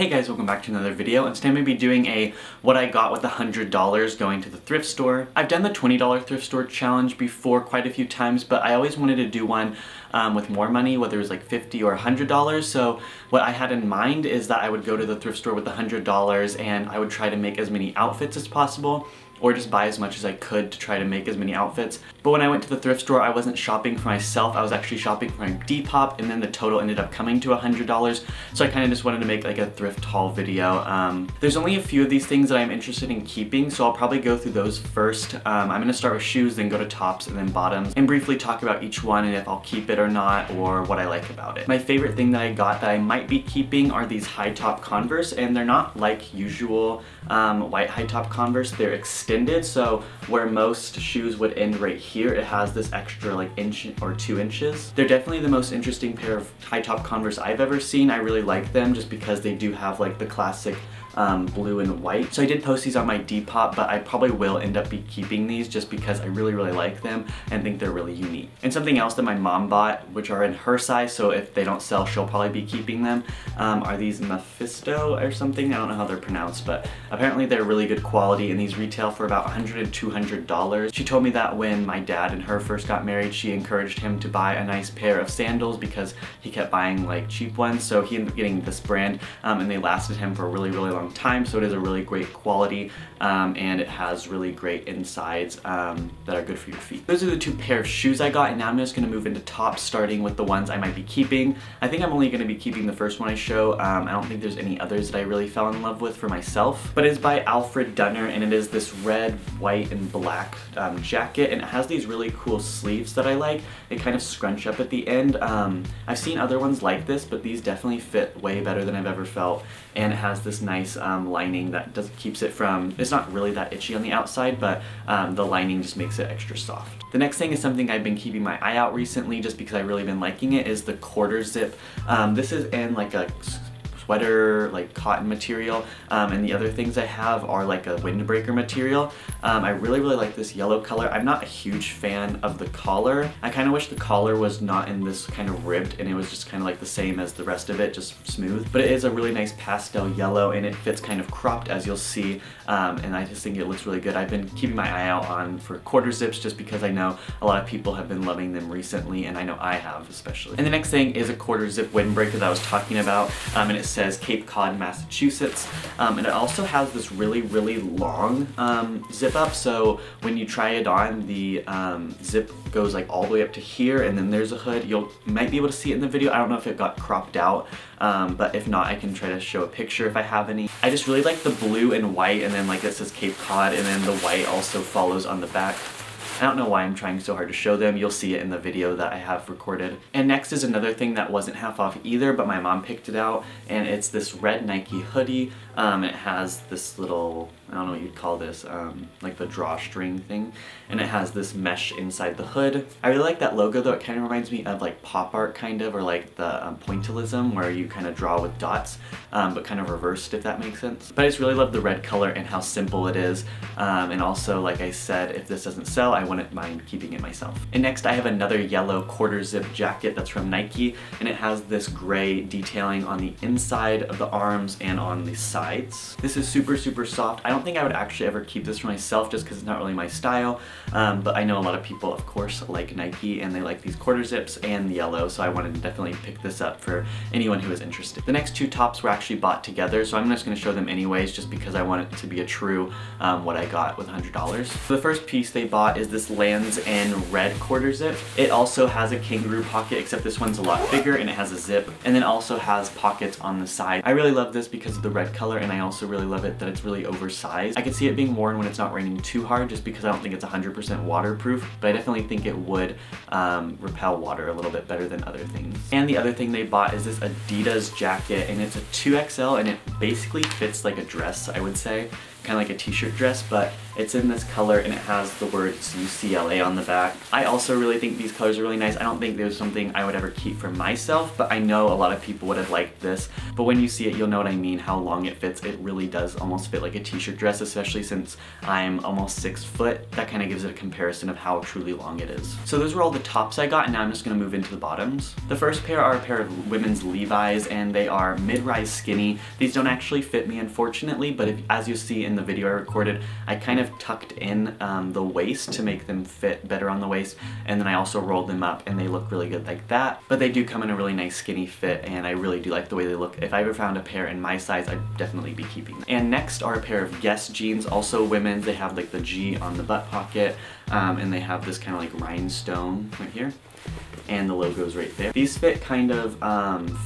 Hey guys, welcome back to another video, and today I'm going to be doing a what I got with $100 going to the thrift store. I've done the $20 thrift store challenge before quite a few times, but I always wanted to do one with more money, whether it was like $50 or $100. So what I had in mind is that I would go to the thrift store with $100 and I would try to make as many outfits as possible, or just buy as much as I could to try to make as many outfits. But when I went to the thrift store, I wasn't shopping for myself, I was actually shopping for my Depop, and then the total ended up coming to $100. So I kind of just wanted to make like a thrift haul video. There's only a few of these things that I'm interested in keeping, so I'll probably go through those first. I'm gonna start with shoes, then go to tops, and then bottoms, and briefly talk about each one and if I'll keep it or not, or what I like about it. My favorite thing that I got that I might be keeping are these high top Converse, and they're not like usual white high top Converse, they're extended, so where most shoes would end right here, it has this extra like inch or 2 inches. They're definitely the most interesting pair of high top Converse I've ever seen. I really like them just because they do have like the classic blue and white. So I did post these on my Depop, but I probably will end up be keeping these just because I really like them and think they're really unique. And something else that my mom bought, which are in her size, so if they don't sell, she'll probably be keeping them, are these Mephisto or something. I don't know how they're pronounced, but apparently they're really good quality, and these retail for about $100 and $200. She told me that when my dad and her first got married, she encouraged him to buy a nice pair of sandals because he kept buying like cheap ones, so he ended up getting this brand, and they lasted him for a really long time. So it is a really great quality, and it has really great insides that are good for your feet. Those are the two pair of shoes I got, and now I'm just going to move into tops, starting with the ones I might be keeping. I think I'm only going to be keeping the first one I show. I don't think there's any others that I really fell in love with for myself, but it's by Alfred Dunner, and it is this red, white, and black jacket, and it has these really cool sleeves that I like. They kind of scrunch up at the end. I've seen other ones like this, but these definitely fit way better than I've ever felt, and it has this nice lining that keeps it from, it's not really that itchy on the outside, but the lining just makes it extra soft. The next thing is something I've been keeping my eye out recently just because I've really been liking it, is the quarter zip. This is in like a sweater, like cotton material, and the other things I have are like a windbreaker material. I really like this yellow color. I'm not a huge fan of the collar. I kind of wish the collar was not in this kind of ribbed and it was just kind of like the same as the rest of it, just smooth. But it is a really nice pastel yellow, and it fits kind of cropped, as you'll see, and I just think it looks really good. I've been keeping my eye out for quarter zips just because I know a lot of people have been loving them recently, and I know I have especially. And the next thing is a quarter zip windbreaker that I was talking about, and it says Cape Cod, Massachusetts, and it also has this really long zip up, so when you try it on, the zip goes like all the way up to here, and then there's a hood. You might be able to see it in the video. I don't know if it got cropped out, but if not, I can try to show a picture if I have any. I just really like the blue and white, and then like it says Cape Cod, and then the white also follows on the back. I don't know why I'm trying so hard to show them. You'll see it in the video that I have recorded. And next is another thing that wasn't half off either, but my mom picked it out, and it's this red Nike hoodie. It has this little, I don't know what you'd call this, like the drawstring thing, and it has this mesh inside the hood. I really like that logo though. It kind of reminds me of like pop art kind of, or like the pointillism, where you kind of draw with dots, but kind of reversed, if that makes sense. But I just really love the red color and how simple it is, and also, like I said, if this doesn't sell, I wouldn't mind keeping it myself. And next I have another yellow quarter zip jacket that's from Nike, and it has this gray detailing on the inside of the arms and on the sides. This is super soft. I don't think I would actually ever keep this for myself just because it's not really my style, but I know a lot of people, of course, like Nike, and they like these quarter zips and the yellow, so I wanted to definitely pick this up for anyone who is interested. The next two tops were actually bought together, so I'm just going to show them anyways just because I want it to be a true what I got with $100. So the first piece they bought is this Lands' End red quarter zip. It also has a kangaroo pocket, except this one's a lot bigger, and it has a zip, and then also has pockets on the side. I really love this because of the red color, and I also really love it that it's really oversized. I could see it being worn when it's not raining too hard just because I don't think it's 100% waterproof, but I definitely think it would repel water a little bit better than other things. And the other thing they bought is this Adidas jacket, and it's a 2XL, and it basically fits like a dress, I would say. Kind of like a t-shirt dress, but It's in this color and it has the words UCLA on the back. I also really think these colors are really nice. I don't think there's something I would ever keep for myself, but I know a lot of people would have liked this. But when you see it, you'll know what I mean, how long it fits. It really does almost fit like a t-shirt dress, especially since I'm almost 6 foot. That kind of gives it a comparison of how truly long it is. So those were all the tops I got, and now I'm just gonna move into the bottoms. The first pair are a pair of women's Levi's, and they are mid-rise skinny. These don't actually fit me, unfortunately, but as you see in the video I recorded, I kind of tucked in the waist to make them fit better on the waist, and then I also rolled them up and they look really good like that. But they do come in a really nice skinny fit, and I really do like the way they look. If I ever found a pair in my size, I'd definitely be keeping them. And next are a pair of Guess jeans, also women's. They have like the G on the butt pocket, and they have this kind of like rhinestone right here, and the logo's right there. These fit kind of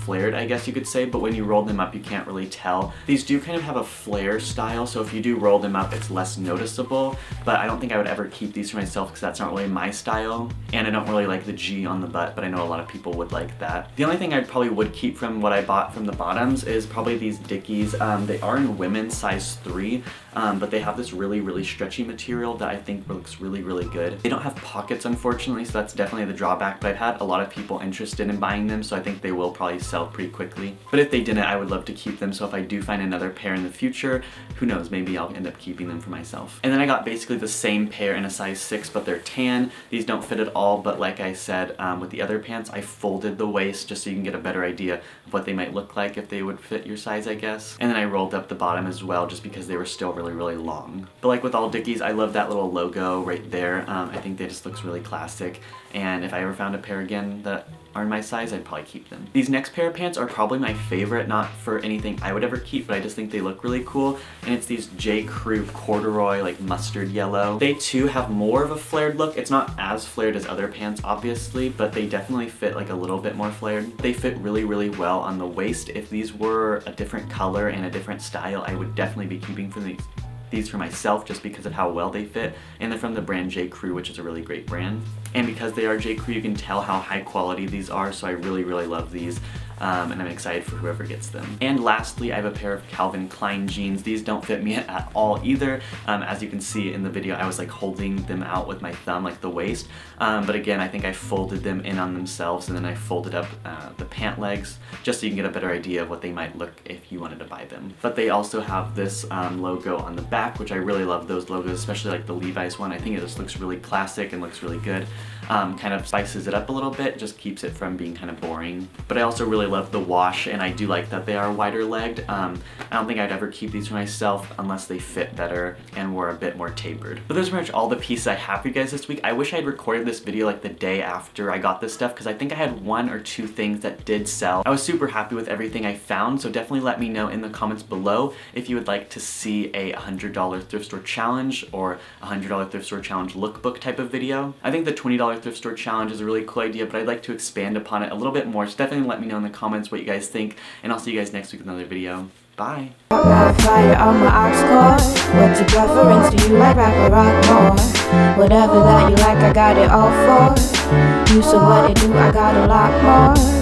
flared, I guess you could say, but when you roll them up you can't really tell. These do kind of have a flare style, so if you do roll them up it's less noticeable, but I don't think I would ever keep these for myself because that's not really my style, and I don't really like the G on the butt, but I know a lot of people would like that. The only thing I probably would keep from what I bought from the bottoms is probably these Dickies. They are in women's size 3, but they have this really stretchy material that I think looks really good. They don't have pockets, unfortunately, so that's definitely the drawback, but I've had a lot of people interested in buying them, so I think they will probably sell pretty quickly. But if they didn't, I would love to keep them, so if I do find another pair in the future, who knows, maybe I'll end up keeping them for myself. And then I got basically the same pair in a size 6, but they're tan. These don't fit at all, but like I said with the other pants, I folded the waist just so you can get a better idea of what they might look like if they would fit your size, I guess. And then I rolled up the bottom as well just because they were still really long. But like with all Dickies, I love that little logo right there. I think they just looks really classic, and if I ever found a pair again that are in my size, I'd probably keep them. These next pair of pants are probably my favorite, not for anything I would ever keep, but I just think they look really cool, and it's these J. Crew corduroy, like mustard yellow. They too have more of a flared look. It's not as flared as other pants, obviously, but they definitely fit like a little bit more flared. They fit really well on the waist. If these were a different color and a different style, I would definitely be keeping these for myself just because of how well they fit, and they're from the brand J. Crew, which is a really great brand. And because they are J. Crew, you can tell how high quality these are, so I really love these. And I'm excited for whoever gets them. And lastly, I have a pair of Calvin Klein jeans. These don't fit me at all either. As you can see in the video, I was like holding them out with my thumb, like the waist. But again, I think I folded them in on themselves, and then I folded up the pant legs just so you can get a better idea of what they might look if you wanted to buy them. But they also have this logo on the back, which I really love those logos, especially like the Levi's one. I think it just looks really classic and looks really good. Kind of spices it up a little bit, just keeps it from being kind of boring. But I also really love the wash, and I do like that they are wider legged. I don't think I'd ever keep these for myself unless they fit better and were a bit more tapered. But those are pretty much all the pieces I have for you guys this week. I wish I had recorded this video like the day after I got this stuff, because I think I had 1 or 2 things that did sell. I was super happy with everything I found, so definitely let me know in the comments below if you would like to see a $100 thrift store challenge or a $100 thrift store challenge lookbook type of video. I think the $20 thrift store challenge is a really cool idea, but I'd like to expand upon it a little bit more, so definitely let me know in the comments what you guys think, and I'll see you guys next week with another video. Bye! Fire on my aux cord. What's your preference? Do you like rap or rock more? Whatever that you like, I got it all for you. So what it do, I got a lot more.